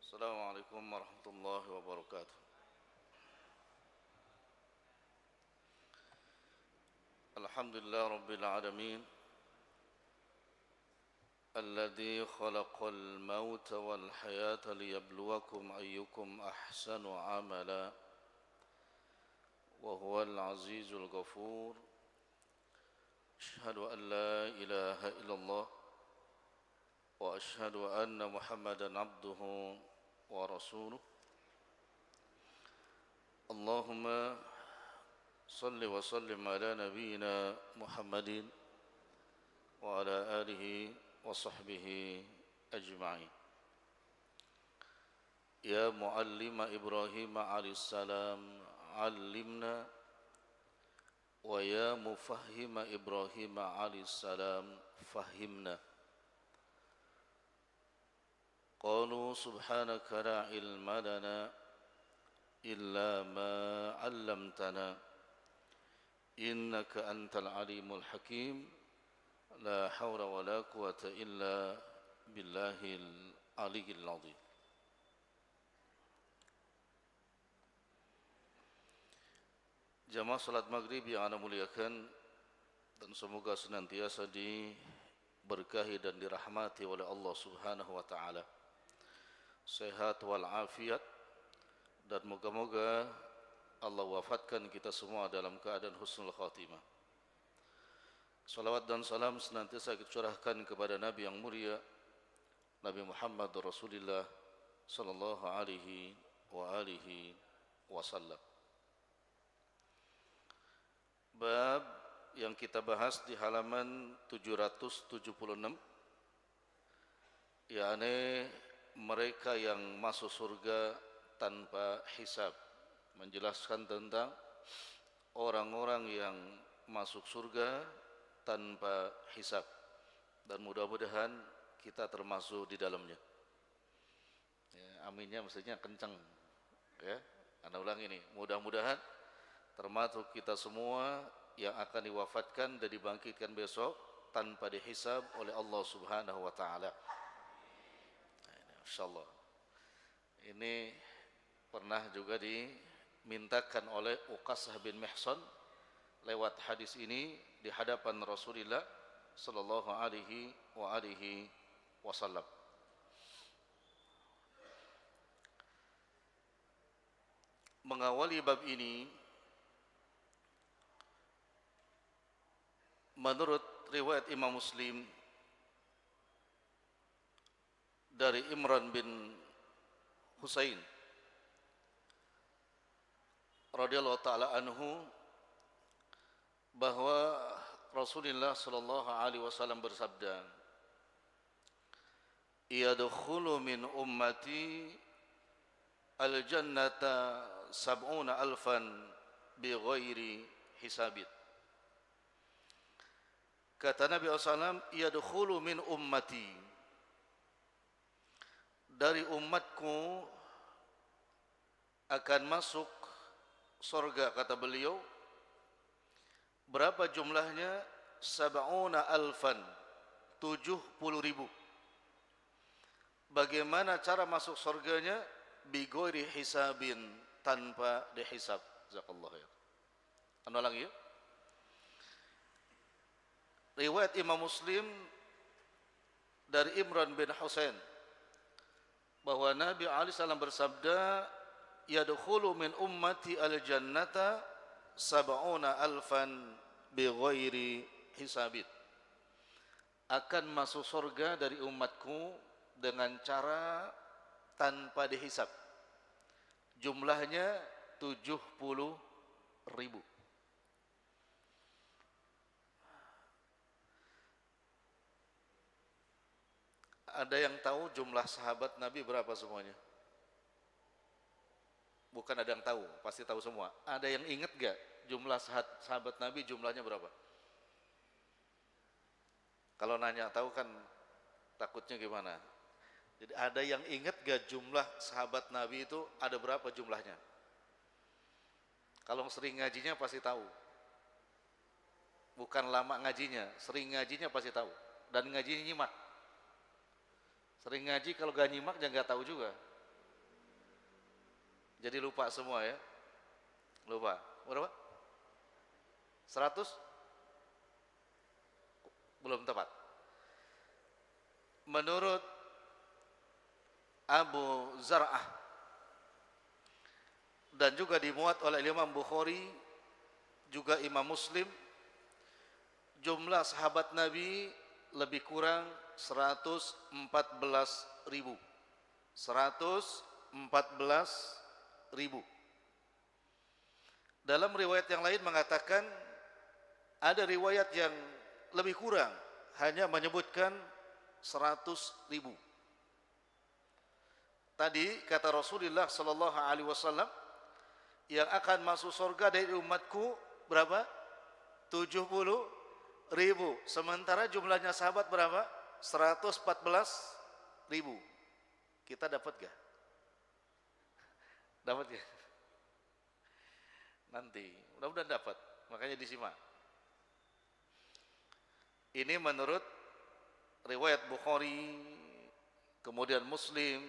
Assalamualaikum warahmatullahi wabarakatuh. Alhamdulillah rabbil alamin alladzi khalaqal mauta wal hayata liyabluwakum ayyukum ahsanu amala wa huwal azizul ghafur. Asyhadu an la ilaha illallah wa asyhadu anna Muhammadan abduhu wa rasuluh. Allahumma salli wa sallim ala nabiyyina Muhammadin wa ala alihi wa sahbihi ajma'in. Ya muallima Ibrahim alaihissalam, allimna, wa ya mufahhima Ibrahim alaihissalam, fahimna. Qalu subhanaka la ilma lana illa ma 'allamtana innaka antal alimul hakim. La haula wa la quwata illa billahil aliyyil azim. Jamaah salat maghrib yang Anda muliakan, dan semoga senantiasa diberkahi dan dirahmati oleh Allah Subhanahu wa taala. Sehat wal afiat, dan moga-moga Allah wafatkan kita semua dalam keadaan husnul khatimah. Salawat dan salam senantiasa kita curahkan kepada Nabi yang mulia, Nabi Muhammad Rasulullah sallallahu alaihi wa alihi wasallam. Bab yang kita bahas di halaman 776, yakni mereka yang masuk surga tanpa hisab, menjelaskan tentang orang-orang yang masuk surga tanpa hisab, dan mudah-mudahan kita termasuk di dalamnya. Ya, aminnya maksudnya kencang. Ya, Anda ulang ini, mudah-mudahan termasuk kita semua yang akan diwafatkan dan dibangkitkan besok tanpa dihisab oleh Allah Subhanahu wa taala. Insyaallah. Ini pernah juga dimintakan oleh Uqasah bin Mihsan lewat hadis ini di hadapan Rasulullah sallallahu alaihi wasallam. Mengawali bab ini, menurut riwayat Imam Muslim dari Imran bin Husain radhiyallahu taala anhu, bahwa Rasulullah sallallahu alaihi wasallam bersabda, "Yadkhulu min ummati al-jannata sab'una alfan bighairi hisabin." Kata Nabi SAW, "Yadkhulu min ummati", dari umatku akan masuk surga, kata beliau. Berapa jumlahnya? Sab'una alfan, 70.000. Bagaimana cara masuk surganya? Bighairi hisabin, tanpa dihisab. Jazakallah ya. Anu ulang ya. Riwayat Imam Muslim dari Imran bin Husain, bahwa Nabi alaihi salam bersabda, "Yadkhulu min ummati al-jannata sab'una alfan bighairi hisabin", akan masuk surga dari umatku dengan cara tanpa dihisab. Jumlahnya 70.000. Ada yang tahu jumlah sahabat Nabi berapa semuanya? Bukan ada yang tahu, pasti tahu semua. Ada yang ingat gak jumlah sahabat Nabi jumlahnya berapa? Kalau nanya tahu kan takutnya gimana? Jadi ada yang ingat gak jumlah sahabat Nabi itu ada berapa jumlahnya? Kalau sering ngajinya pasti tahu. Bukan lama ngajinya, sering ngajinya pasti tahu. Dan ngajinya nyimak. Sering ngaji kalau gak nyimak jangan gak tahu juga. Jadi lupa semua ya. Lupa. Berapa? 100? Belum tepat. Menurut Abu Zar'ah dan juga dimuat oleh Imam Bukhari, juga Imam Muslim, jumlah sahabat Nabi lebih kurang 114.000. 114.000. Dalam riwayat yang lain mengatakan ada riwayat yang lebih kurang, hanya menyebutkan 100.000. Tadi kata Rasulullah sallallahu alaihi wasallam, yang akan masuk surga dari umatku berapa? 70.000. Sementara jumlahnya sahabat berapa? 114.000. Kita dapat gak? Dapat gak? Nanti, mudah-mudahan dapat. Makanya disimak. Ini menurut riwayat Bukhari, kemudian Muslim,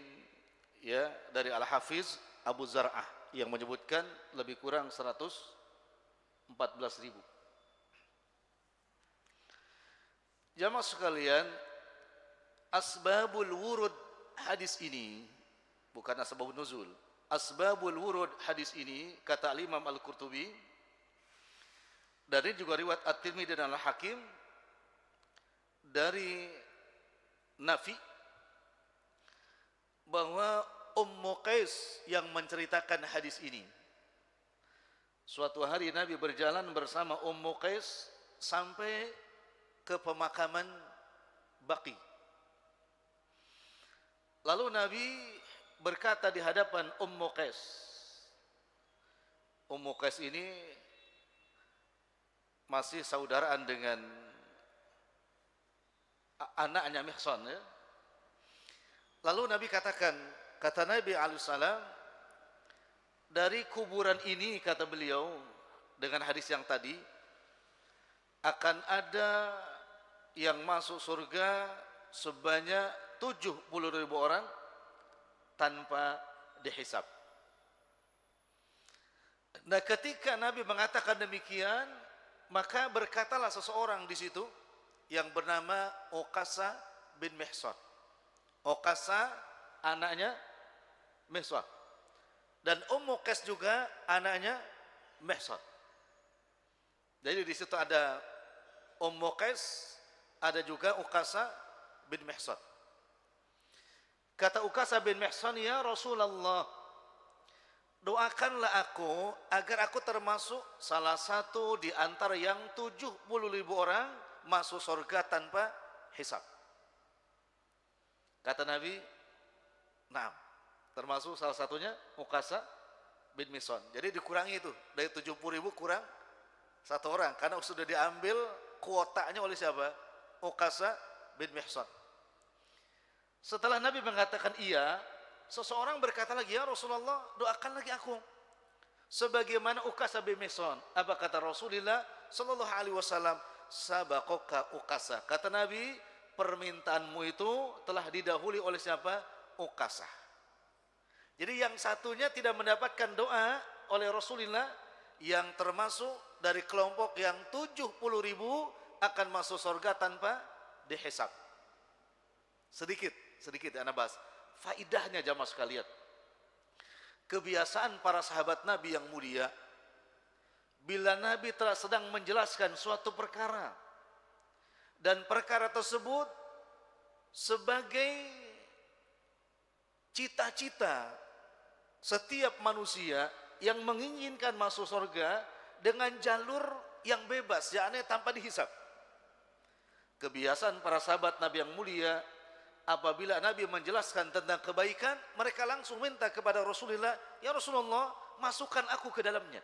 ya, dari Al-Hafiz Abu Zar'ah yang menyebutkan lebih kurang 114.000. Jamaah sekalian, asbabul wurud hadis ini, bukan asbabun nuzul, asbabul wurud hadis ini, kata Imam Al-Qurtubi, dari juga riwayat At-Tirmidzi dan Al-Hakim, dari Nafi, bahwa Ummu Qais yang menceritakan hadis ini. Suatu hari Nabi berjalan bersama Ummu Qais sampai ke pemakaman Baqi. Lalu Nabi berkata di hadapan Ummu Qais. Ummu Qais ini masih saudaraan dengan anaknya Mihsan, ya. Lalu Nabi katakan, kata Nabi alaihissalam, dari kuburan ini, kata beliau dengan hadis yang tadi, akan ada yang masuk surga sebanyak 70.000 orang tanpa dihisab. Nah, ketika Nabi mengatakan demikian, maka berkatalah seseorang di situ yang bernama Uqasah bin Mihsan. Uqasah anaknya Mihsan, dan Ummu Qais juga anaknya Mihsan. Jadi di situ ada Ummu Qais, ada juga Uqasah bin Mihsan. Kata Uqasah bin Mihsan, ya Rasulullah, doakanlah aku agar aku termasuk salah satu di antara yang 70.000 orang masuk surga tanpa hisab. Kata Nabi, nah, termasuk salah satunya Uqasah bin Mihsan. Jadi dikurangi itu, dari 70.000 kurang satu orang, karena sudah diambil kuotanya oleh siapa? Uqasah bin Mihsan. Setelah Nabi mengatakan iya, seseorang berkata lagi, ya Rasulullah, doakan lagi aku sebagaimana Uqasah bin Mihsan. Apa kata Rasulullah sallallahu alaihi wasallam? Sabaqaka Uqasah. Kata Nabi, permintaanmu itu telah didahului oleh siapa? Uqasah. Jadi yang satunya tidak mendapatkan doa oleh Rasulullah, yang termasuk dari kelompok yang 70.000 akan masuk surga tanpa dihisab. Sedikit anak bahas faidahnya jamaah sekalian. Kebiasaan para sahabat Nabi yang mulia, bila Nabi telah sedang menjelaskan suatu perkara, dan perkara tersebut sebagai cita-cita setiap manusia yang menginginkan masuk surga dengan jalur yang bebas, yakni tanpa dihisab. Kebiasaan para sahabat Nabi yang mulia, apabila Nabi menjelaskan tentang kebaikan, mereka langsung minta kepada Rasulullah, ya Rasulullah, masukkan aku ke dalamnya.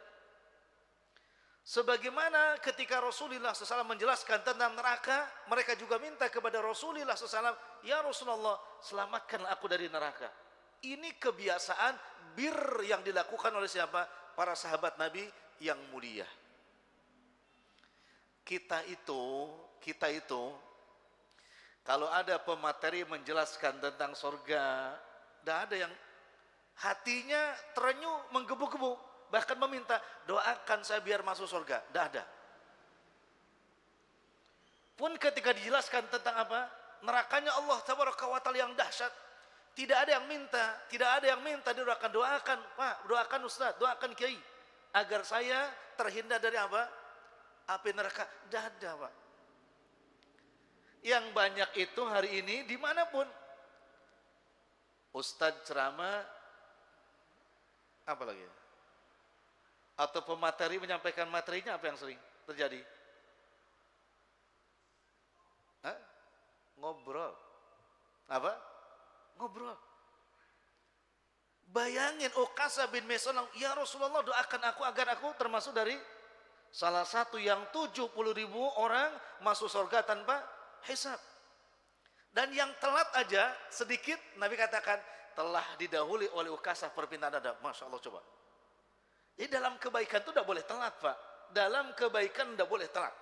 Sebagaimana ketika Rasulullah SAW menjelaskan tentang neraka, mereka juga minta kepada Rasulullah SAW, ya Rasulullah, selamatkanlah aku dari neraka. Ini kebiasaan bir yang dilakukan oleh siapa? Para sahabat Nabi yang mulia. Kita itu kalau ada pemateri menjelaskan tentang surga, tidak ada yang Hatinya terenyuh, menggebu-gebu, bahkan meminta, doakan saya biar masuk surga. Tidak ada. Pun ketika dijelaskan tentang apa? Nerakanya Allah Tabaraka wa Ta'ala yang dahsyat. Tidak ada yang minta, doakan Pak, doakan Ustaz, doakan Kiai. Agar saya terhindar dari apa? Api neraka. Tidak ada, Pak. Yang banyak itu hari ini dimanapun. Ustadz ceramah, apa lagi? Atau pemateri menyampaikan materinya, apa yang sering terjadi? Hah? Ngobrol. Apa? Ngobrol. Bayangin Uqasah bin Mihsan, ya Rasulullah doakan aku agar aku termasuk dari salah satu yang 70.000 orang masuk surga tanpa hisab. Dan yang telat aja sedikit, Nabi katakan telah didahului oleh Uqasah perpintaan ada. Masya Allah, coba. Jadi dalam kebaikan itu tidak boleh telat, Pak. Dalam kebaikan tidak boleh telat.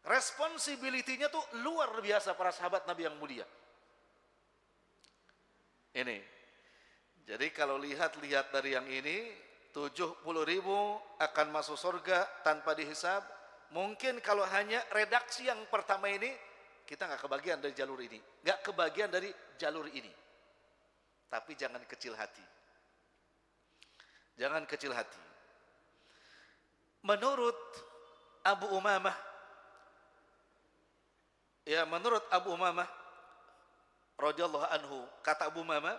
Responsibility-nya tuh luar biasa para sahabat Nabi yang mulia. Ini. Jadi kalau lihat-lihat dari yang ini, 70.000 akan masuk surga tanpa dihisab. Mungkin kalau hanya redaksi yang pertama ini, kita nggak kebagian dari jalur ini, nggak kebagian dari jalur ini. Tapi jangan kecil hati, jangan kecil hati. Menurut Abu Umamah, ya menurut Abu Umamah radhiyallahu anhu, kata Abu Umamah,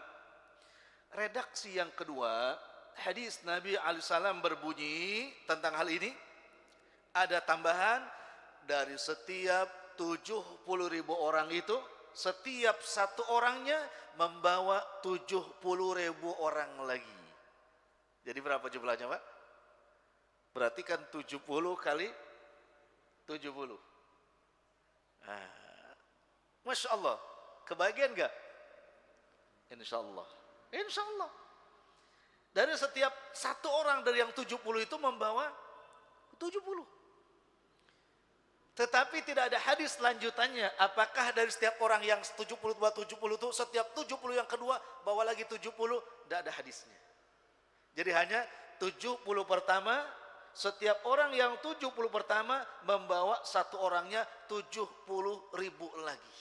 redaksi yang kedua hadis Nabi alaihi salam berbunyi tentang hal ini, ada tambahan dari setiap 70.000 orang itu, setiap satu orangnya membawa 70.000 orang lagi. Jadi berapa jumlahnya, Pak? Berarti kan 70 kali 70. Masya Allah, kebagian gak? Insya Allah. Insya Allah. Dari setiap satu orang dari yang 70 itu membawa 70. Tetapi tidak ada hadis lanjutannya. Apakah dari setiap orang yang 70 itu setiap 70 yang kedua bawa lagi 70? Tidak ada hadisnya. Jadi hanya 70 pertama, setiap orang yang 70 pertama membawa satu orangnya 70.000 lagi.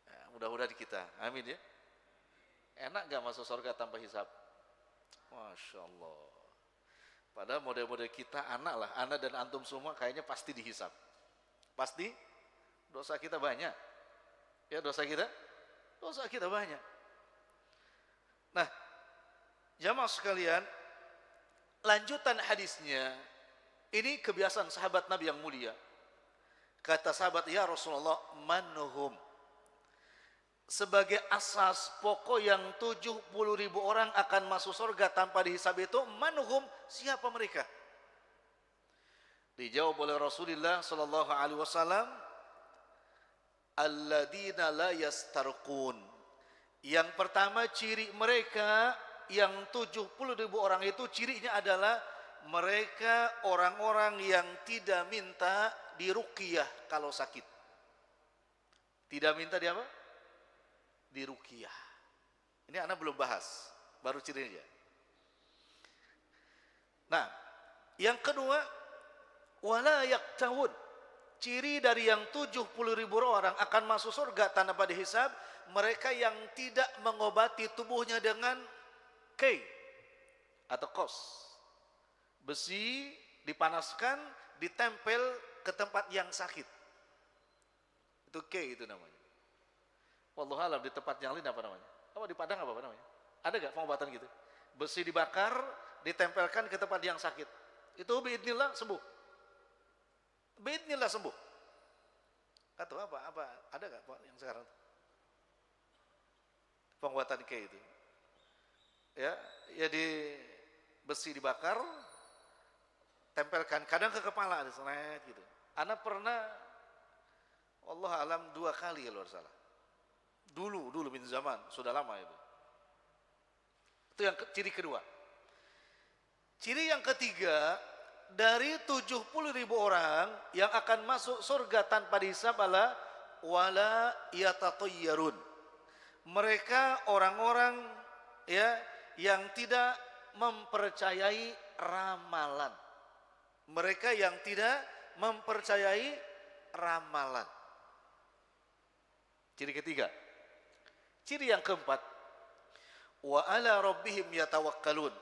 Nah, mudah-mudahan kita, amin ya. Enak gak masuk surga tanpa hisab? Masya Allah. Padahal model-model kita anak lah, anak dan antum semua kayaknya pasti dihisab. Pasti dosa kita banyak. Ya dosa kita banyak. Nah, jamaah sekalian, lanjutan hadisnya, ini kebiasaan sahabat Nabi yang mulia. Kata sahabat, ya Rasulullah, manhum. Sebagai asas pokok yang 70.000 orang akan masuk surga tanpa dihisab itu, manhum, siapa mereka? Dijawab oleh Rasulullah sallallahu alaihi wasallam, alladzina la yastarqun. Yang pertama ciri mereka yang 70.000 orang itu, cirinya adalah mereka orang-orang yang tidak minta diruqyah kalau sakit. Tidak minta di apa? Diruqyah. Ini anak belum bahas, baru cirinya. Nah, yang kedua, wala yaktawun. Ciri dari yang 70.000 orang akan masuk surga tanpa dihisab, mereka yang tidak mengobati tubuhnya dengan kay atau kos. Besi dipanaskan, ditempel ke tempat yang sakit. Itu kay itu namanya. Wallahu alam, di tempat yang lain apa namanya? Apa di Padang apa namanya? Ada gak pengobatan gitu? Besi dibakar, ditempelkan ke tempat yang sakit. Itu biidznillah sembuh. Biidznillah sembuh. Atau apa? Ada gak yang sekarang? Pengobatan kayak itu. Ya di besi dibakar, tempelkan kadang ke kepala, ada senet gitu. Anak pernah, Allah alam 2 kali kalau salah. Dulu min zaman, sudah lama itu. Itu yang ciri kedua. Ciri yang ketiga, dari 70.000 orang yang akan masuk surga tanpa dihisab adalah wala yatatayyarun. Mereka orang-orang ya yang tidak mempercayai ramalan. Mereka yang tidak mempercayai ramalan. Ciri ketiga. Ciri yang keempat, wa ala rabbihim yatawakkalun.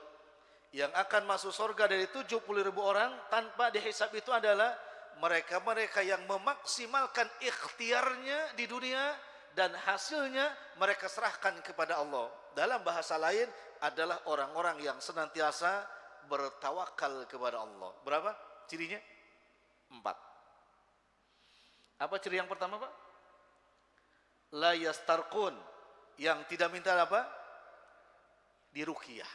Yang akan masuk surga dari 70.000 orang tanpa dihisab itu adalah mereka-mereka yang memaksimalkan ikhtiarnya di dunia dan hasilnya mereka serahkan kepada Allah. Dalam bahasa lain adalah orang-orang yang senantiasa bertawakal kepada Allah. Berapa cirinya? 4. Apa ciri yang pertama, Pak? La yastarqun, yang tidak minta apa? Diruqyah.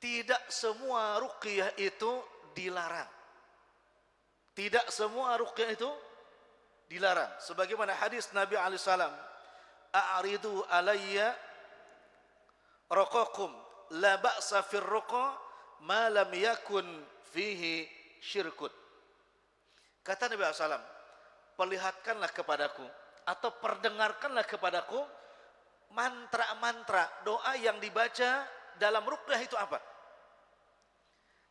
Tidak semua ruqyah itu dilarang. Tidak semua ruqyah itu dilarang. Sebagaimana hadis Nabi alaihissalam, a'ridu alayya raqakum la ba'sa fir ruqa ma lam yakun fihi syirkun. Kata Nabi alaihissalam, perlihatkanlah kepadaku atau perdengarkanlah kepadaku mantra-mantra doa yang dibaca dalam ruqyah itu apa?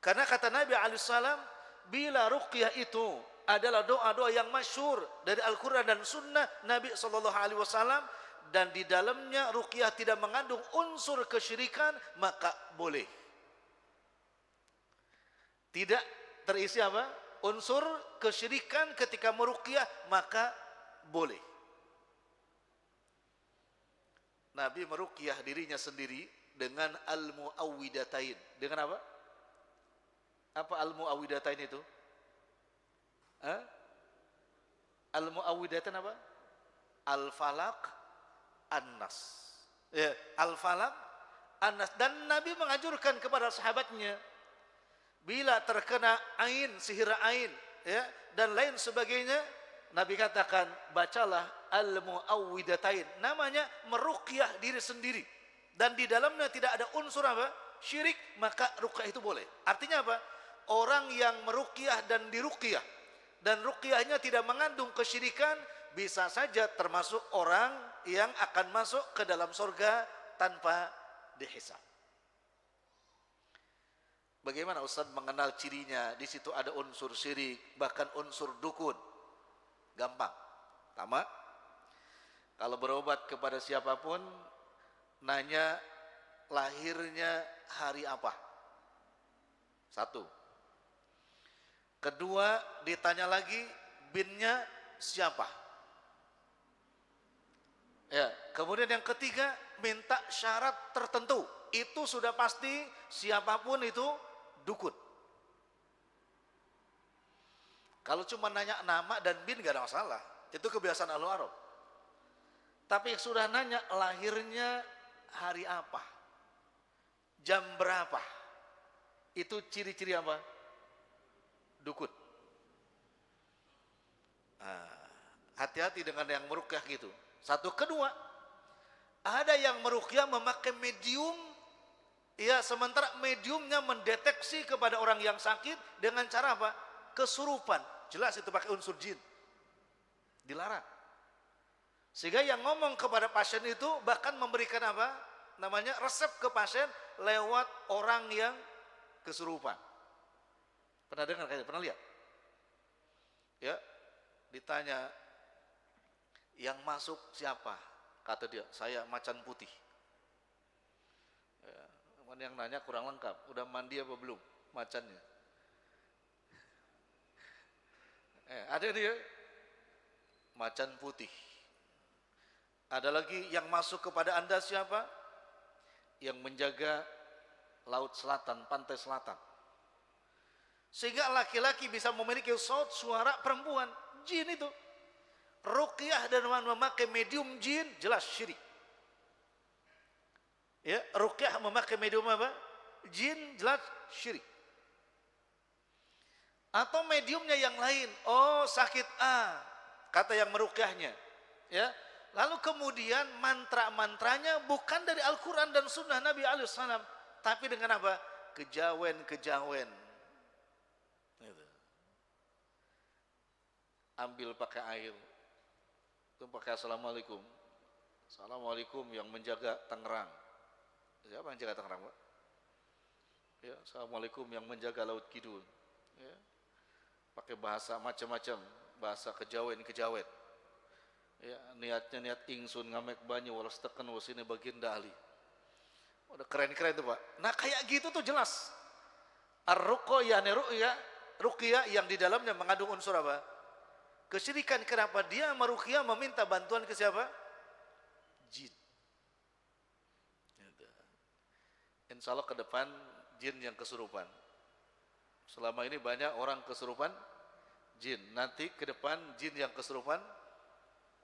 Karena kata Nabi alaihissalam, bila ruqyah itu adalah doa-doa yang masyhur dari Al-Quran dan Sunnah Nabi SAW, dan di dalamnya ruqyah tidak mengandung unsur kesyirikan, maka boleh. Tidak terisi apa? Unsur kesyirikan ketika meruqyah, maka boleh. Nabi meruqyah dirinya sendiri dengan al-mu'awwidatain. Dengan apa? Apa al-mu'awwidatain itu? Al-mu'awwidatain apa? Al-falaq, an-nas. Ya, al-falaq, an-nas. Dan Nabi menganjurkan kepada sahabatnya, bila terkena ain, sihir ain, ya, dan lain sebagainya, Nabi katakan, bacalah al-mu'awwidatain. Namanya meruqyah diri sendiri. Dan di dalamnya tidak ada unsur apa? Syirik, maka ruqyah itu boleh. Artinya apa? Orang yang meruqyah dan diruqyah, dan ruqyahnya tidak mengandung kesyirikan, bisa saja termasuk orang yang akan masuk ke dalam surga tanpa dihisab. Bagaimana Ustaz mengenal cirinya? Di situ ada unsur syirik, bahkan unsur dukun. Gampang. Pertama, kalau berobat kepada siapapun, nanya lahirnya hari apa. 1. Kedua, ditanya lagi binnya siapa. Ya, kemudian yang ketiga, minta syarat tertentu. Itu sudah pasti siapapun itu dukun. Kalau cuma nanya nama dan bin gak ada masalah. Itu kebiasaan ahlu Arab. Tapi sudah nanya lahirnya hari apa, jam berapa, itu ciri-ciri apa? Dukun. Hati-hati dengan yang meruqyah gitu. 1. Kedua, ada yang meruqyah memakai medium, ya, sementara mediumnya mendeteksi kepada orang yang sakit dengan cara apa? Kesurupan. Jelas itu pakai unsur jin. Dilarang. Sehingga yang ngomong kepada pasien itu bahkan memberikan apa? Namanya resep ke pasien lewat orang yang kesurupan. Pernah dengar kayaknya? Pernah lihat? Ya, ditanya, yang masuk siapa? Kata dia, saya macan putih. Ya, yang nanya kurang lengkap, udah mandi apa belum macannya? Ada dia, macan putih. Ada lagi, yang masuk kepada Anda siapa? Yang menjaga laut selatan, pantai selatan. Sehingga laki-laki bisa memiliki suara perempuan. Jin itu. Ruqyah dan memakai medium jin, jelas syirik. Ya, ruqyah memakai medium apa? Jin, jelas syirik. Atau mediumnya yang lain. Oh, sakit A, kata yang meruqyahnya. Ya. Lalu kemudian mantra-mantranya bukan dari Al-Quran dan Sunnah Nabi alaihissalam, tapi dengan apa? Kejawen-kejawen. Gitu. Ambil pakai air, itu pakai assalamualaikum, Assalamualaikum yang menjaga Tangerang. Siapa yang jaga Tangerang, Pak? Ya, Assalamualaikum yang menjaga Laut Kidul. Ya, pakai bahasa macam-macam, bahasa kejawen-kejawet. Ya, niatnya niat ingsun ngamek banyu walas teken wasini bagian dali. Udah keren-keren tuh, Pak. Nah, kayak gitu tuh jelas. Ar-ruqyah ruqyah yang di dalamnya mengandung unsur apa? Kesyirikan. Kenapa dia meruqyah meminta bantuan ke siapa? Jin. Insya Allah ke depan jin yang kesurupan. Selama ini banyak orang kesurupan jin. Nanti ke depan jin yang kesurupan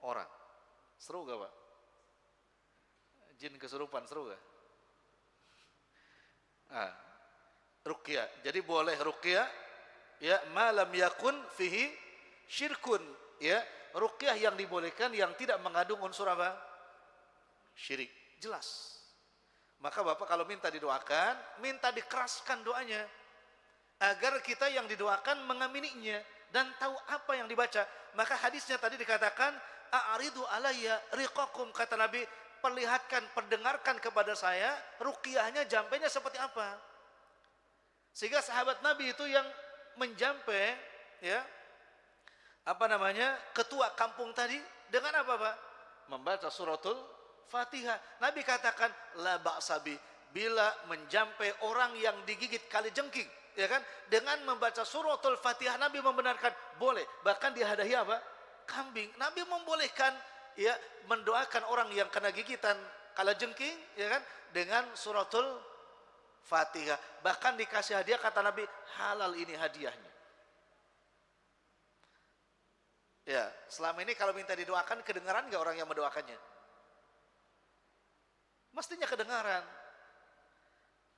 orang. Seru gak, Pak? Jin kesurupan seru gak? Nah, ruqyah. Jadi boleh ruqyah ya malam yakun fihi syirkun, ya. Ruqyah yang dibolehkan yang tidak mengandung unsur apa? Syirik. Jelas. Maka Bapak kalau minta didoakan, minta dikeraskan doanya agar kita yang didoakan mengamininya dan tahu apa yang dibaca. Maka hadisnya tadi dikatakan a'ridu alayya riqakum, kata Nabi, perlihatkan, perdengarkan kepada saya ruqyahnya, jampenya seperti apa. Sehingga sahabat Nabi itu yang menjampe, ya, ketua kampung tadi dengan apa, Pak? Membaca suratul Fatihah. Nabi katakan la ba'sabi, bila menjampe orang yang digigit kalajengking, ya kan, dengan membaca suratul Fatihah, Nabi membenarkan boleh. Bahkan dihadahi apa? Kambing. Nabi membolehkan, ya, mendoakan orang yang kena gigitan kalajengking, ya kan, dengan suratul Fatihah. Bahkan dikasih hadiah, kata Nabi, halal ini hadiahnya. Ya, selama ini kalau minta didoakan, kedengaran gak orang yang mendoakannya? Mestinya kedengaran.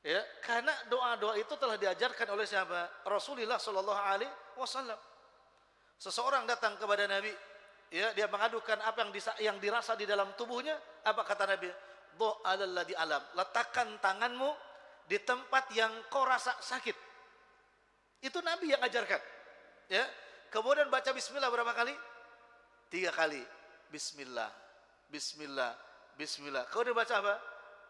Ya, karena doa-doa itu telah diajarkan oleh siapa? Rasulullah Shallallahu Alaihi Wasallam. Seseorang datang kepada Nabi, ya, dia mengadukan apa yang dirasa di dalam tubuhnya. Apa kata Nabi? Do'alalladzi alam. Letakkan tanganmu di tempat yang kau rasa sakit. Itu Nabi yang ajarkan. Ya. Kemudian baca bismillah berapa kali? 3 kali. Bismillah, bismillah, bismillah. Kemudian baca apa?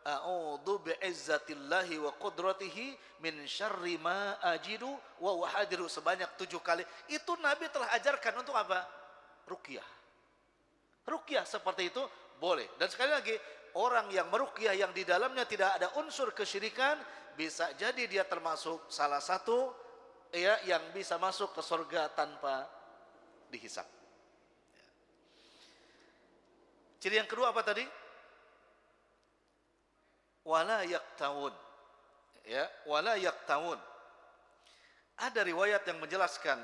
A'udzu bi'izzatillahi wa qudratihi min syarri ma ajidu wa wahadiru, sebanyak 7 kali. Itu Nabi telah ajarkan untuk apa? Ruqyah. Ruqyah seperti itu boleh. Dan sekali lagi, orang yang meruqyah yang di dalamnya tidak ada unsur kesyirikan, bisa jadi dia termasuk salah satu, ya, yang bisa masuk ke surga tanpa dihisab. Ciri yang kedua apa tadi? Wala yaktawun. Ya, wala yaktawun. Ada riwayat yang menjelaskan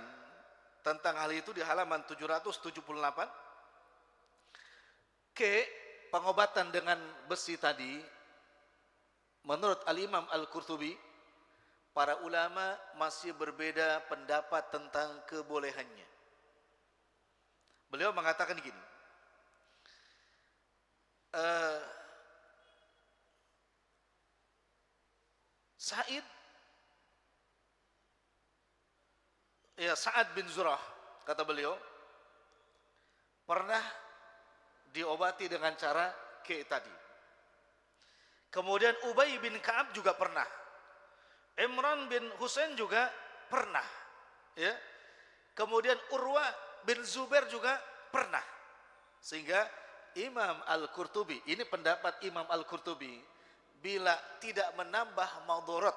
tentang hal itu di halaman 778. Pengobatan dengan besi tadi, menurut Al-Imam Al-Qurtubi, para ulama masih berbeda pendapat tentang kebolehannya. Beliau mengatakan gini, Sa'ad bin Zurah, kata beliau, pernah diobati dengan cara tadi. Kemudian Ubay bin Ka'ab juga pernah. Imran bin Husain juga pernah. Ya. Kemudian Urwah bin Zubair juga pernah. Sehingga Imam Al-Qurtubi, ini pendapat Imam Al-Qurtubi, bila tidak menambah madarat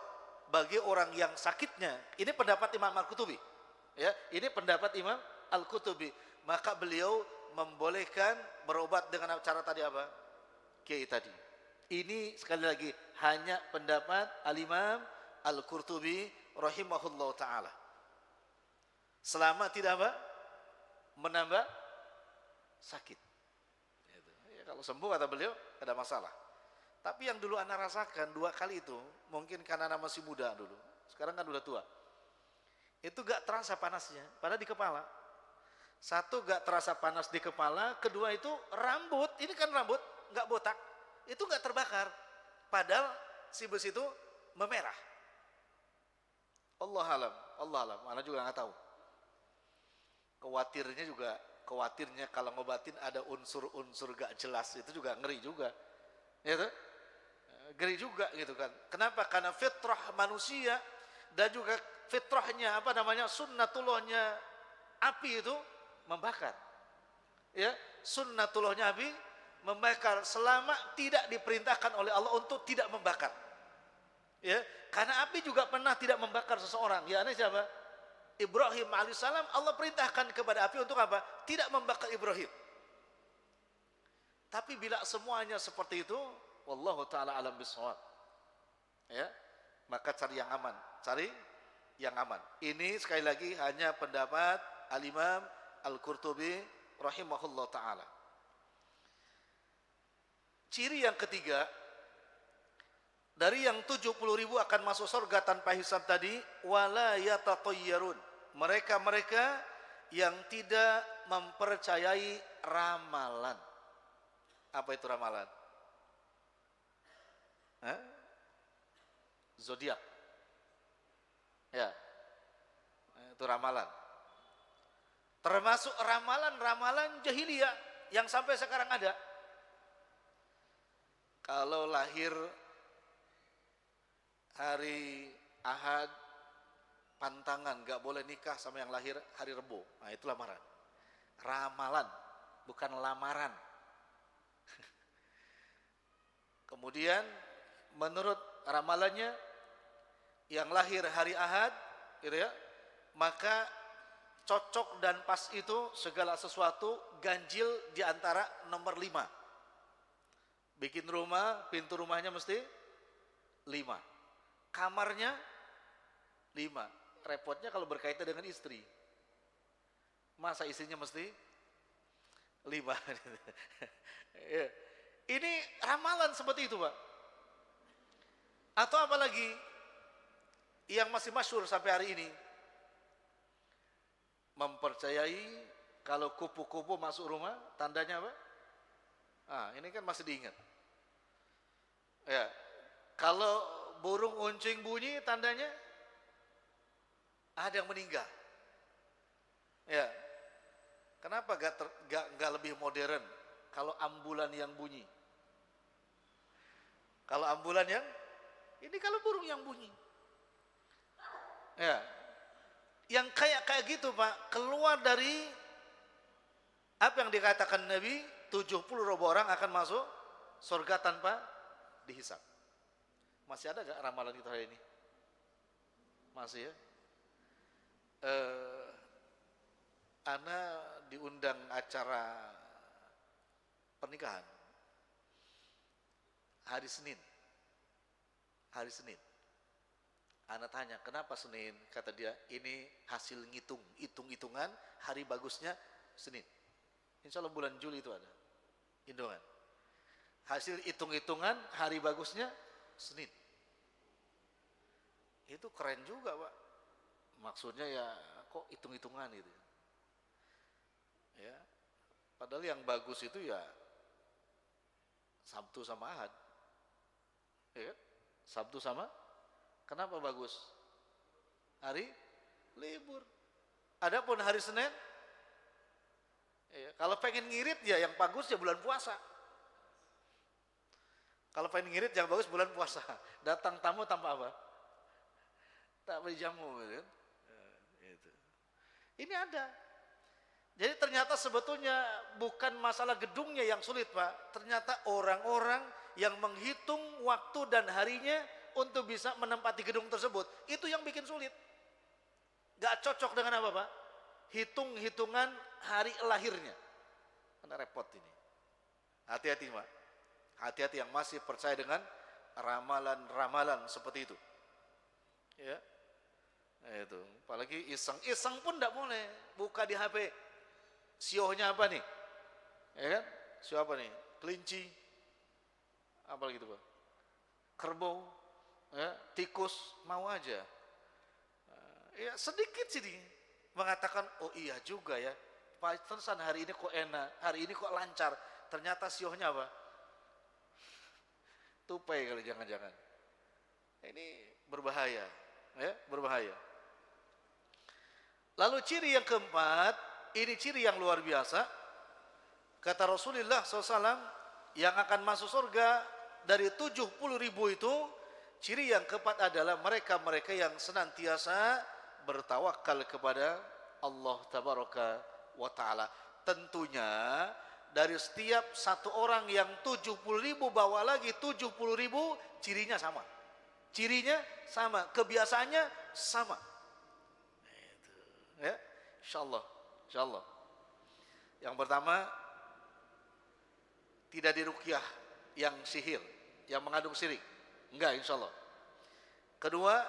bagi orang yang sakitnya, ini pendapat Imam Al-Qurtubi. Ya, ini pendapat Imam Al-Qurtubi, maka beliau membolehkan berobat dengan cara tadi apa? Kiai tadi. Ini sekali lagi hanya pendapat Al-Imam Al-Qurtubi rahimahullah ta'ala. Selama tidak apa? Menambah sakit. Ya, kalau sembuh kata beliau, tidak ada masalah. Tapi yang dulu anak rasakan 2 kali itu, mungkin karena anak masih muda dulu. Sekarang kan udah tua. Itu gak terasa panasnya, padahal di kepala. Satu, gak terasa panas di kepala. Kedua itu rambut, ini kan rambut gak botak, itu gak terbakar, padahal si besi itu memerah. Allah alam, anak juga gak tahu. Khawatirnya juga khawatirnya kalau ngobatin ada unsur-unsur gak jelas, itu juga ngeri juga, gitu. Ngeri juga gitu kan. Kenapa? Karena fitrah manusia dan juga fitrahnya sunnatullahnya api itu membakar. Ya, sunnatullahnya api membakar selama tidak diperintahkan oleh Allah untuk tidak membakar. Ya, karena api juga pernah tidak membakar seseorang. Ya, ini siapa? Ibrahim alaihissalam, Allah perintahkan kepada api untuk apa? Tidak membakar Ibrahim. Tapi bila semuanya seperti itu, wallahu taala alam bisawab. Ya, maka cari yang aman, cari yang aman. Ini sekali lagi hanya pendapat Al-Imam Al-Qurtubi rahimahullah taala. Ciri yang ketiga dari yang 70.000 akan masuk surga tanpa hisab tadi, wala yatatayyarun. Mereka-mereka yang tidak mempercayai ramalan. Apa itu ramalan? Zodiak. Ya. Itu ramalan. Termasuk ramalan-ramalan jahiliyah yang sampai sekarang ada. Kalau lahir hari Ahad, pantangan, gak boleh nikah sama yang lahir hari Rebo. Nah, itu lamaran. Ramalan, bukan lamaran. Kemudian menurut ramalannya yang lahir hari Ahad, gitu ya, maka cocok dan pas itu segala sesuatu ganjil di antara nomor 5. Bikin rumah, pintu rumahnya mesti 5. Kamarnya 5. Repotnya kalau berkaitan dengan istri. Masa istrinya mesti 5. Ya. Ini ramalan seperti itu, Pak. Atau apalagi yang masih masyhur sampai hari ini, mempercayai kalau kupu-kupu masuk rumah, tandanya apa? Ini kan masih diingat. Ya, kalau burung uncing bunyi, tandanya ada yang meninggal. Ya, kenapa gak lebih modern? Kalau ambulan yang bunyi, kalau ambulan yang ini, kalau burung yang bunyi, ya, yang kayak gitu Pak, keluar dari apa yang dikatakan Nabi, 70.000 orang akan masuk surga tanpa dihisab. Masih ada gak ramalan itu hari ini? Masih ya? Ana diundang acara pernikahan hari Senin. Ana tanya, kenapa Senin? Kata dia, ini hasil hitung-hitungan hari bagusnya Senin. Insya Allah bulan Juli itu ada hitungan. Hasil hitung-hitungan hari bagusnya Senin. Itu keren juga, Pak. Maksudnya ya, kok hitung-hitungan gitu. Ya. Padahal yang bagus itu ya Sabtu sama Ahad. Ya kan? Sabtu sama, kenapa bagus? Hari libur. Adapun hari Senin, ya, kalau pengen ngirit ya yang bagus ya bulan puasa. Kalau pengen ngirit yang bagus bulan puasa. Datang tamu tanpa apa? Tak beri jamu, gitu kan? Gitu. Ini ada. Jadi ternyata sebetulnya bukan masalah gedungnya yang sulit, Pak. Ternyata orang-orang yang menghitung waktu dan harinya untuk bisa menempati gedung tersebut, itu yang bikin sulit. Gak cocok dengan apa, Pak? Hitung-hitungan hari lahirnya. Karena repot ini. Hati-hati, Pak. Hati-hati yang masih percaya dengan ramalan-ramalan seperti itu. Ya. Itu. Apalagi iseng pun tidak boleh. Buka di HP. Siohnya apa nih? Ya kan? Sio apa nih? Kelinci. Apa lagi itu, Pak? Kerbau, ya, tikus, mau aja. Ya sedikit sih mengatakan, oh iya juga ya. Pantesan hari ini kok enak, hari ini kok lancar. Ternyata siohnya apa? Tupai kali, jangan-jangan. Ini berbahaya, ya, berbahaya. Lalu ciri yang keempat, ini ciri yang luar biasa. Kata Rasulullah SAW, yang akan masuk surga dari 70.000 itu, ciri yang keempat adalah mereka-mereka yang senantiasa bertawakal kepada Allah Tabaraka wa Ta'ala. Tentunya dari setiap satu orang yang 70.000 bawa lagi 70.000, cirinya sama. Cirinya sama, kebiasaannya sama. Itu, ya, insyaallah, insyaallah. Yang pertama, tidak diruqyah yang sihir, yang mengandung syirik. Enggak, insyaallah. Kedua,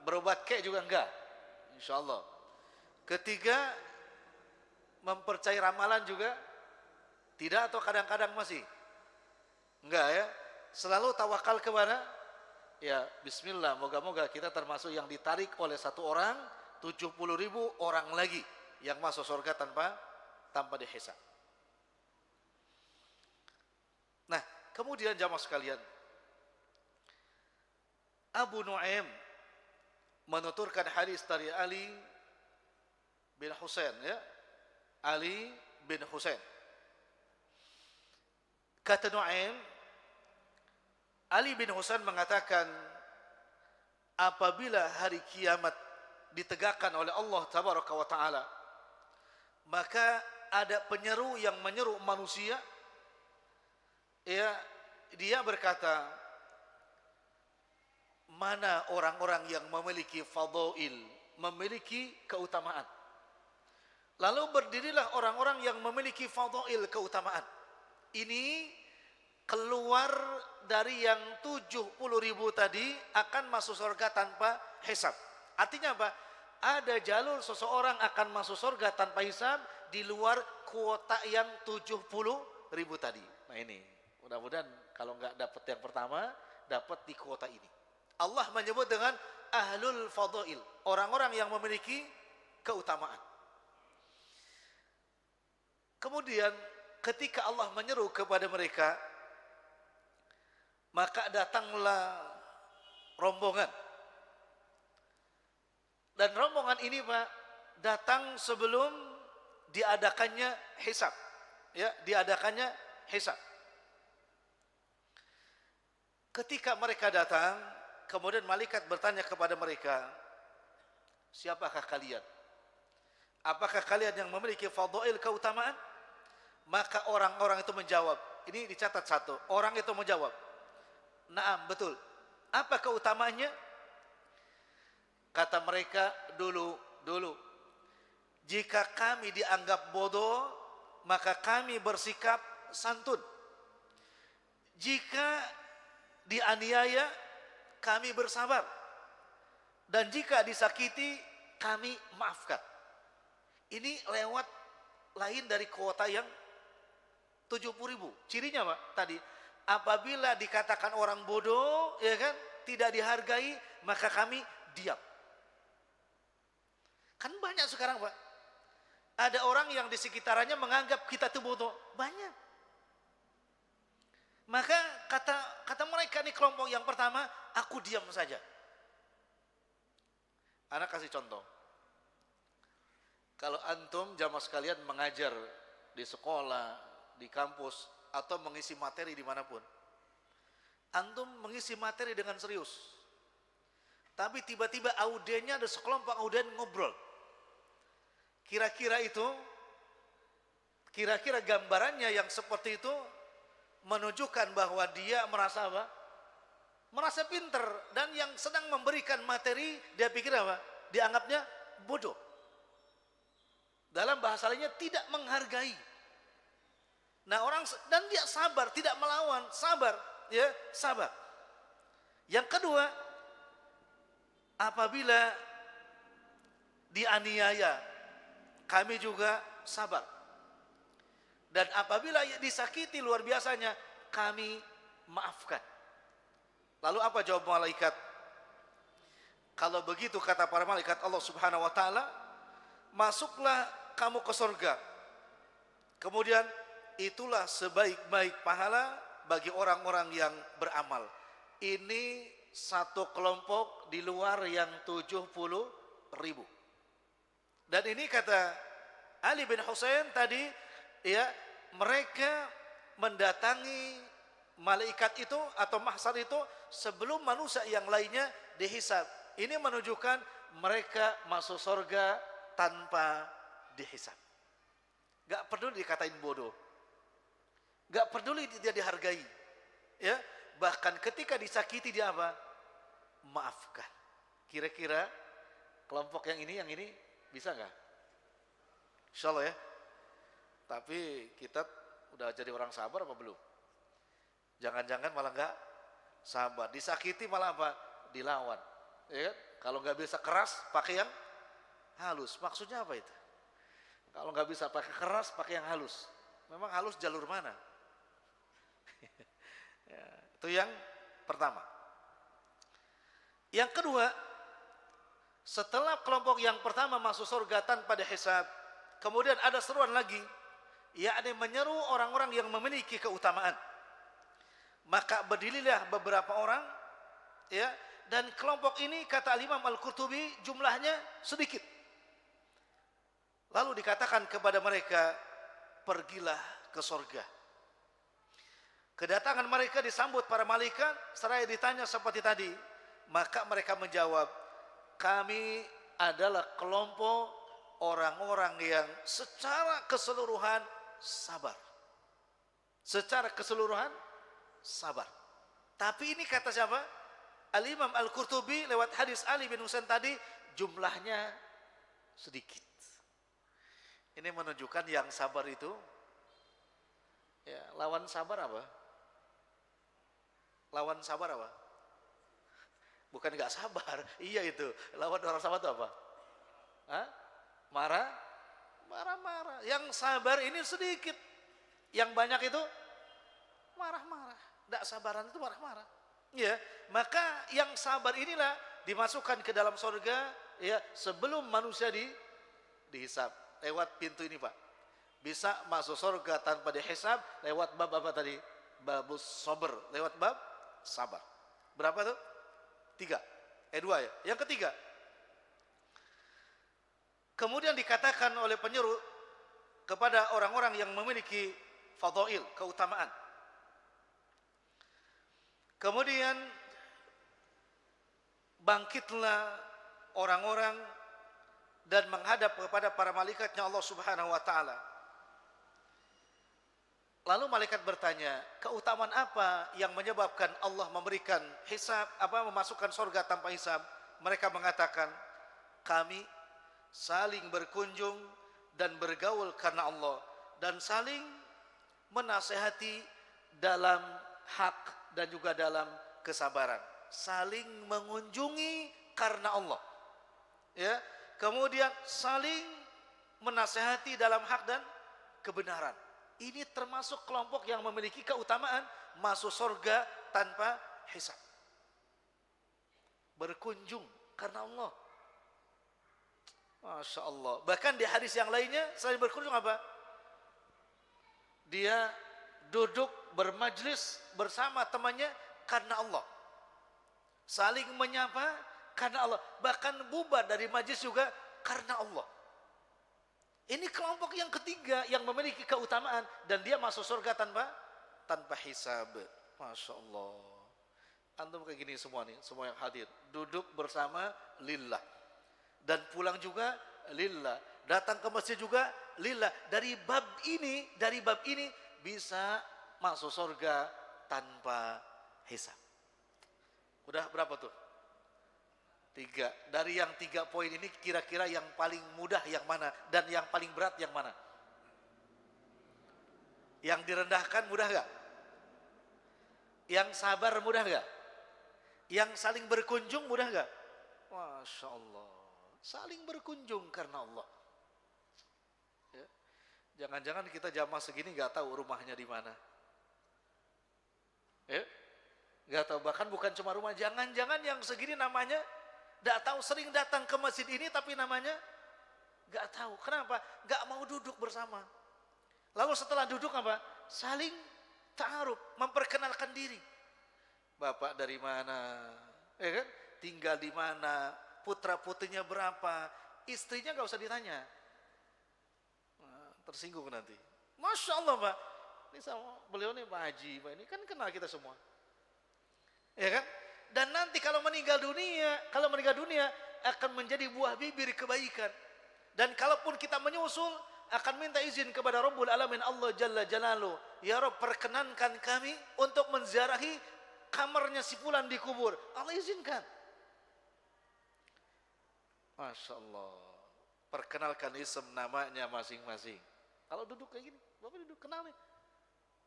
berobat kek juga enggak, insyaallah. Ketiga, mempercayai ramalan juga tidak, atau kadang-kadang masih enggak ya. Selalu tawakal kepada, ya bismillah, moga-moga kita termasuk yang ditarik oleh satu orang 70.000 orang lagi yang masuk surga tanpa dihisab. Nah, kemudian jamaah sekalian, Abu Nu'aim menuturkan hadis dari Ali bin Husain, ya, Ali bin Husain. Kata Nu'aim, Ali bin Husain mengatakan, apabila hari kiamat ditegakkan oleh Allah Tabaraka wa Ta'ala, maka ada penyeru yang menyeru manusia, ya, dia berkata, mana orang-orang yang memiliki fadail, memiliki keutamaan. Lalu berdirilah orang-orang yang memiliki fadail, keutamaan. Ini keluar dari yang 70.000 tadi, akan masuk surga tanpa hisab. Artinya apa? Ada jalur seseorang akan masuk surga tanpa hisab di luar kuota yang 70.000 tadi. Nah ini, mudah-mudahan kalau nggak dapat yang pertama, dapat di kuota ini. Allah menyebut dengan ahlul fadail, orang-orang yang memiliki keutamaan. Kemudian ketika Allah menyeru kepada mereka, maka datanglah rombongan. Dan rombongan ini Pak, datang sebelum diadakannya hisab. Ya, diadakannya hisab. Ketika mereka datang, kemudian malaikat bertanya kepada mereka, siapakah kalian? Apakah kalian yang memiliki fadail, keutamaan? Maka orang-orang itu menjawab, ini dicatat satu, orang itu menjawab, naam, betul. Apa keutamaannya? Kata mereka, dulu, jika kami dianggap bodoh, maka kami bersikap santun. Jika dianiaya, kami bersabar. Dan jika disakiti, kami maafkan. Ini lewat lain dari kuota yang 70.000. Cirinya Pak tadi, apabila dikatakan orang bodoh, ya kan, tidak dihargai, maka kami diam. Kan banyak sekarang Pak, ada orang yang di sekitarnya menganggap kita itu bodoh, banyak. Maka kata mereka nih, kelompok yang pertama, aku diam saja. Anak kasih contoh. Kalau antum jamaah sekalian mengajar di sekolah, di kampus, atau mengisi materi dimanapun, antum mengisi materi dengan serius, tapi tiba-tiba audiennya ada sekelompok audien ngobrol. Kira-kira gambarannya yang seperti itu menunjukkan bahwa dia merasa apa? Merasa pinter, dan yang sedang memberikan materi dia pikir apa? Dianggapnya bodoh. Dalam bahasa lainnya tidak menghargai. Nah orang, dan dia sabar, tidak melawan, sabar, ya sabar. Yang kedua, apabila dianiaya, kami juga sabar. Dan apabila disakiti luar biasanya, kami maafkan. Lalu apa jawab malaikat? Kalau begitu kata para malaikat Allah Subhanahu wa taala, masuklah kamu ke surga. Kemudian itulah sebaik-baik pahala bagi orang-orang yang beramal. Ini satu kelompok di luar yang 70.000. Dan ini kata Ali bin Husain tadi ya, mereka mendatangi malaikat itu atau mahsyar itu sebelum manusia yang lainnya dihisab. Ini menunjukkan mereka masuk surga tanpa dihisab. Gak peduli dikatain bodoh, gak peduli dia dihargai, ya. Bahkan ketika disakiti dia apa? Maafkan. Kira-kira kelompok yang ini bisa nggak? Insya Allah ya. Tapi kita udah jadi orang sabar apa belum? Jangan-jangan malah nggak sabar. Disakiti malah apa? Dilawan. Ya kan? Kalau nggak bisa keras, pakai yang halus. Maksudnya apa itu? Kalau nggak bisa pakai keras, pakai yang halus. Memang halus jalur mana? Ya, itu yang pertama. Yang kedua, setelah kelompok yang pertama masuk surga tanpa dihisab, kemudian ada seruan lagi, yakni menyeru orang-orang yang memiliki keutamaan. Maka berdirilah beberapa orang, ya, dan kelompok ini kata Imam Al-Qurtubi jumlahnya sedikit. Lalu dikatakan kepada mereka, pergilah ke surga. Kedatangan mereka disambut para malaikat, seraya ditanya seperti tadi. Maka mereka menjawab, kami adalah kelompok orang-orang yang secara keseluruhan sabar. Secara keseluruhan sabar. Tapi ini kata siapa? Al-Imam Al-Qurtubi lewat hadis Ali bin Husain tadi, jumlahnya sedikit. Ini menunjukkan yang sabar itu, ya, lawan sabar apa? Lawan sabar apa? Bukan gak sabar, iya itu. Lawan orang sabar itu apa? Hah? Marah? Marah-marah. Yang sabar ini sedikit. Yang banyak itu marah-marah. Gak sabaran itu marah-marah. Ya, maka yang sabar inilah dimasukkan ke dalam surga, ya, sebelum manusia dihisab. Lewat pintu ini, Pak. Bisa masuk surga tanpa dihisab lewat bab apa tadi? Babus sober. Lewat bab sabar. Berapa tuh? 3. 2 ya. Yang ketiga. Kemudian dikatakan oleh penyeru kepada orang-orang yang memiliki fadhail, keutamaan. Kemudian bangkitlah orang-orang dan menghadap kepada para malaikatnya Allah Subhanahu wa taala. Lalu malaikat bertanya, keutamaan apa yang menyebabkan Allah memberikan hisab, memasukkan surga tanpa hisab? Mereka mengatakan, kami saling berkunjung dan bergaul karena Allah, dan saling menasehati dalam hak dan juga dalam kesabaran. Saling mengunjungi karena Allah. Ya, kemudian saling menasehati dalam hak dan kebenaran. Ini termasuk kelompok yang memiliki keutamaan masuk surga tanpa hisab. Berkunjung karena Allah. Masya Allah. Bahkan di hadis yang lainnya, selain berkunjung apa? Dia duduk bermajlis bersama temannya karena Allah. Saling menyapa karena Allah. Bahkan bubar dari majlis juga karena Allah. Ini kelompok yang ketiga yang memiliki keutamaan dan dia masuk surga tanpa hisab. Masya Allah. Antum kayak gini semua nih, semua yang hadir. Duduk bersama lillah. Dan pulang juga lillah. Datang ke masjid juga lillah. Dari bab ini bisa masuk surga tanpa hisab. Udah berapa tuh? 3. Dari yang 3 poin ini kira-kira yang paling mudah yang mana dan yang paling berat yang mana? Yang direndahkan mudah gak? Yang sabar mudah gak? Yang saling berkunjung mudah gak? Masya Allah. Saling berkunjung karena Allah. Ya. Jangan-jangan kita jamaah segini gak tahu rumahnya di mana. Ya. Gak tahu, bahkan bukan cuma rumah. Jangan-jangan yang segini namanya gak tahu, sering datang ke masjid ini tapi namanya gak tahu. Kenapa? Gak mau duduk bersama. Lalu setelah duduk apa? Saling ta'aruf, memperkenalkan diri. Bapak dari mana? Ya kan? Tinggal di mana? Putra putrinya berapa? Istrinya gak usah ditanya. tersinggung nanti. Masya Allah Pak, ini sama beliau nih Pak Haji, Pak ini kan kenal kita semua, ya kan? Dan nanti kalau meninggal dunia akan menjadi buah bibir kebaikan. Dan kalaupun kita menyusul, akan minta izin kepada Rabbul Alamin Allah Jalla Jalaluh, ya Rabb perkenankan kami untuk menziarahi kamarnya si fulan di kubur. Allah izinkan. Masya Allah. Perkenalkan ism namanya masing-masing. Kalau duduk kayak gini, Bapak duduk kenal nih.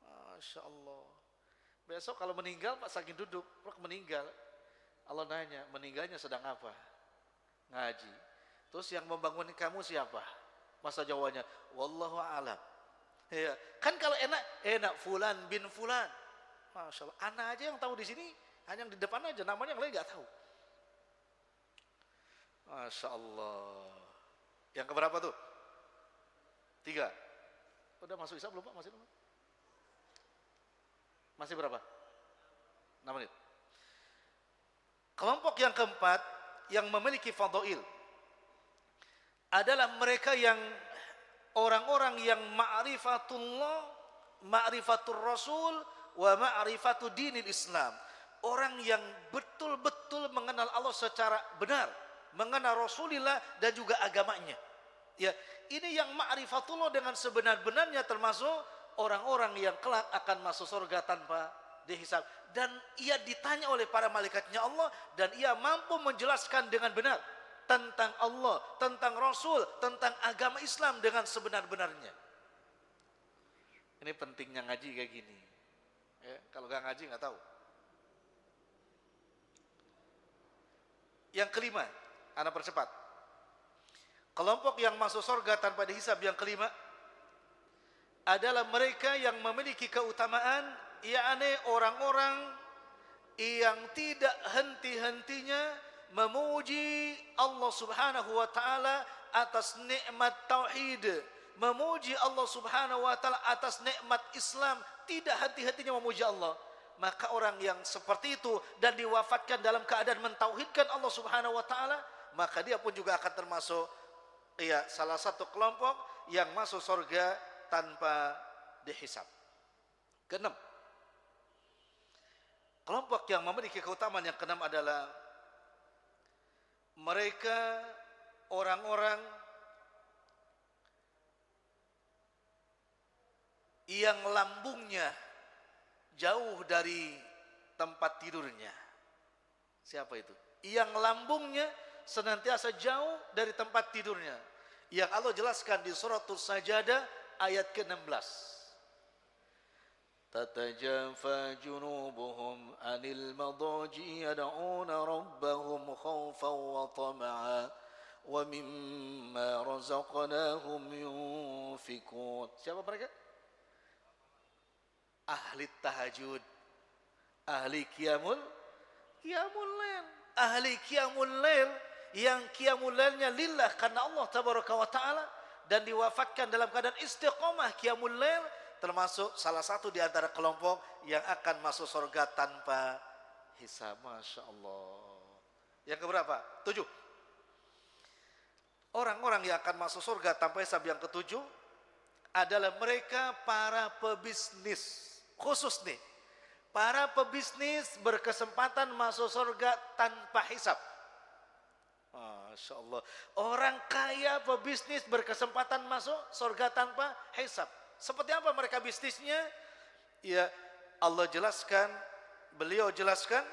Masya Allah. Besok kalau meninggal Pak saking duduk, Pak meninggal. Allah nanya, meninggalnya sedang apa? Ngaji. Terus yang membangun kamu siapa? Masa jawabannya, wallahu a'lam. Ya, kan kalau enak fulan bin fulan. Masya Allah, anak aja yang tahu di sini, hanya yang di depan aja, namanya yang lain nggak tahu. Masya Allah. Yang keberapa tuh? 3. Udah masuk isya belum Pak? Masih belum? Masih berapa? 6 menit. Kelompok yang keempat yang memiliki fadhail adalah mereka yang orang-orang yang ma'rifatullah, ma'rifatur rasul, wa ma'rifatu dinil Islam. Orang yang betul-betul mengenal Allah secara benar, mengenal Rasulullah dan juga agamanya. Ya, ini yang ma'rifatullah dengan sebenar-benarnya, termasuk orang-orang yang kelak akan masuk surga tanpa dihisab. Dan ia ditanya oleh para malaikatnya Allah, dan ia mampu menjelaskan dengan benar tentang Allah, tentang Rasul, tentang agama Islam dengan sebenar-benarnya. Ini pentingnya ngaji kayak gini. Ya, kalau gak ngaji nggak tahu. Yang kelima, anak percepat. Kelompok yang masuk surga tanpa dihisab yang kelima adalah mereka yang memiliki keutamaan, yakni orang-orang yang tidak henti-hentinya memuji Allah Subhanahu wa taala atas nikmat tauhid, memuji Allah Subhanahu wa taala atas nikmat Islam, tidak henti-hentinya memuji Allah. Maka orang yang seperti itu dan diwafatkan dalam keadaan mentauhidkan Allah Subhanahu wa taala, maka dia pun juga akan termasuk salah satu kelompok yang masuk surga tanpa dihisab. Keenam, kelompok yang memiliki keutamaan yang keenam adalah mereka orang-orang yang lambungnya jauh dari tempat tidurnya. Siapa itu? Yang lambungnya senantiasa jauh dari tempat tidurnya. Yang Allah jelaskan di suratus Sajadah ayat ke-16. تتجافى جنوبهم عن المضاجع يدعون ربهم خوفا وطمعا ومما رزقناهم ينفقون. Siapa mereka? Ahli tahajud, ahli qiyamul lail, ahli qiyamul lail yang qiyamul lailnya lillah karena Allah tabaraka wa taala, dan diwafatkan dalam keadaan istiqomah qiyamul lail, termasuk salah satu di antara kelompok yang akan masuk surga tanpa hisab. Masya Allah. Yang keberapa? 7. Orang-orang yang akan masuk surga tanpa hisab yang ke-7 adalah mereka para pebisnis. Khusus nih, para pebisnis berkesempatan masuk surga tanpa hisab. Masya Allah. Orang kaya pebisnis berkesempatan masuk surga tanpa hisab. Seperti apa mereka bisnisnya? Ya, Allah jelaskan, beliau jelaskan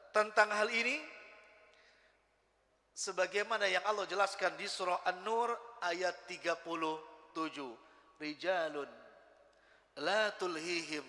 tentang hal ini sebagaimana yang Allah jelaskan di surah An-Nur ayat 37. Rijalun la tulhihim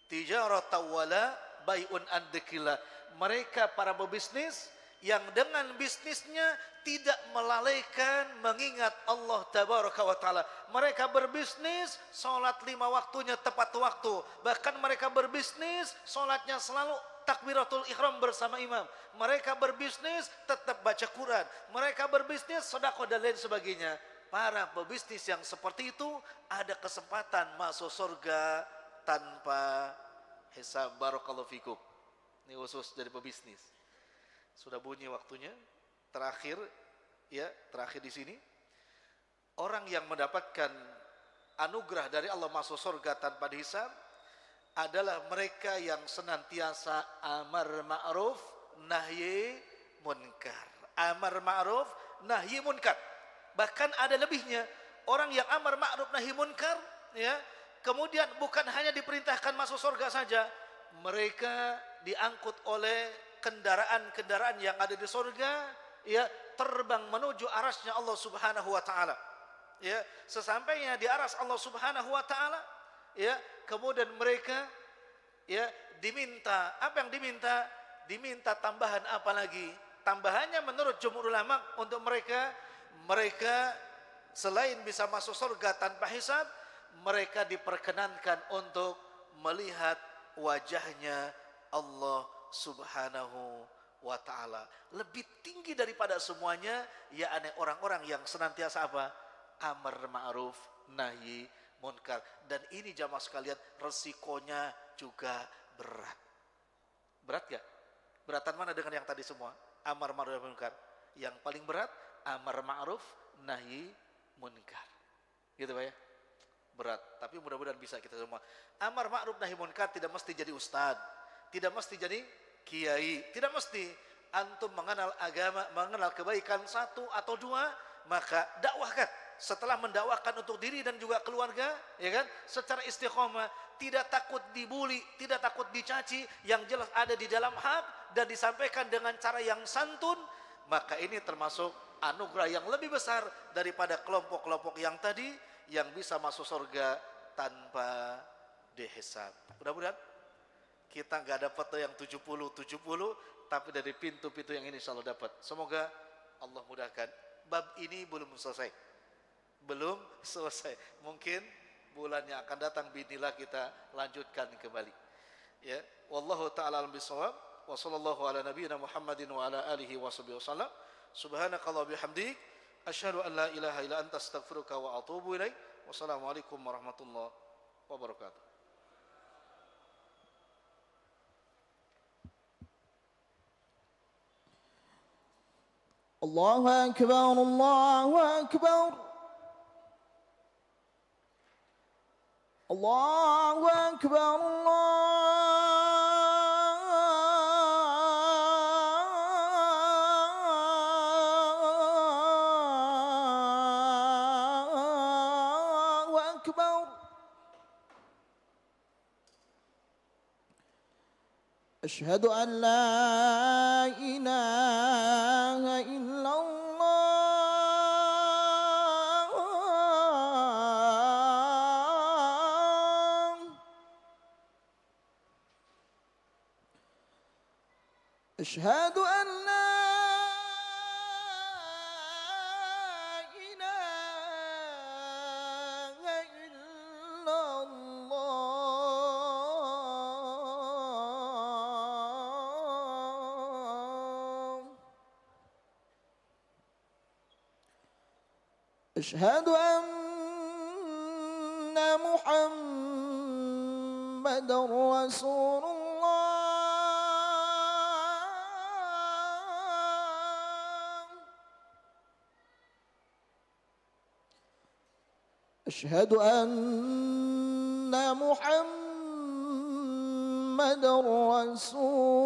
tijaratan wala bai'un an dzikrillah. Mereka para pebisnis yang dengan bisnisnya tidak melalaikan mengingat Allah tabaraka wa taala. Mereka berbisnis, salat 5 waktunya tepat waktu. Bahkan mereka berbisnis, salatnya selalu takbiratul ihram bersama imam. Mereka berbisnis tetap baca Quran. Mereka berbisnis sedekah dan lain sebagainya. Para pebisnis yang seperti itu ada kesempatan masuk surga tanpa hisab. Barakallahu fikum. Ini khusus dari pebisnis. Sudah bunyi waktunya, terakhir di sini. orang yang mendapatkan anugerah dari Allah masuk surga tanpa dihisab adalah mereka yang senantiasa amar ma'ruf nahi munkar. Amar ma'ruf nahi munkar. Bahkan ada lebihnya, orang yang amar ma'ruf nahi munkar, ya, kemudian bukan hanya diperintahkan masuk surga saja, mereka diangkut oleh kendaraan-kendaraan yang ada di surga, ya, terbang menuju arasnya Allah Subhanahu wa taala. Ya, sesampainya di aras Allah Subhanahu wa taala, ya, kemudian mereka, ya, diminta apa yang diminta? Diminta tambahan apa lagi? Tambahannya menurut jumhur ulama untuk mereka selain bisa masuk surga tanpa hisab, mereka diperkenankan untuk melihat wajahnya Allah Subhanahu wa ta'ala. Lebih tinggi daripada semuanya, yakni orang-orang yang senantiasa apa? Amar ma'ruf nahi munkar. Dan ini jamaah sekalian, resikonya juga berat. Berat gak? Beratan mana dengan yang tadi semua? Amar ma'ruf nahi munkar. Yang paling berat amar ma'ruf nahi munkar. Gitu Pak ya? Berat, tapi mudah-mudahan bisa kita semua. Amar ma'ruf nahi munkar tidak mesti jadi ustad, tidak mesti jadi kiai, tidak mesti. Antum mengenal agama, mengenal kebaikan satu atau dua, maka dakwahkan. Setelah mendakwakan untuk diri dan juga keluarga, ya kan, secara istiqomah, tidak takut dibuli, tidak takut dicaci, yang jelas ada di dalam hak dan disampaikan dengan cara yang santun, maka ini termasuk anugerah yang lebih besar daripada kelompok-kelompok yang tadi yang bisa masuk surga tanpa dihisab. Mudah-mudahan kita nggak dapat yang 70-70, tapi dari pintu-pintu yang ini insya Allah dapat. Semoga Allah mudahkan. Bab ini belum selesai. Belum selesai. Mungkin bulan yang akan datang bismillah kita lanjutkan kembali. Ya, wallahu taala alam bisawab. Wa sallallahu ala nabiyyina Muhammadin wa ala alihi washabihi wasallam. Subhanakallah bihamdik, asyhadu an la ilaha illa anta astaghfiruka wa atubu ilaik. Wassalamualaikum warahmatullahi wabarakatuh. Allahu akbar, Allahu akbar. Allahu akbar, Allahu akbar. Asyhadu an la ilaha illallah. Asyhadu an la ilaha illallah. Asyhadu anna Muhammadar Rasulullah. Asyhadu anna Muhammadar Rasulullah.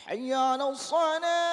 Hayya 'alas salah.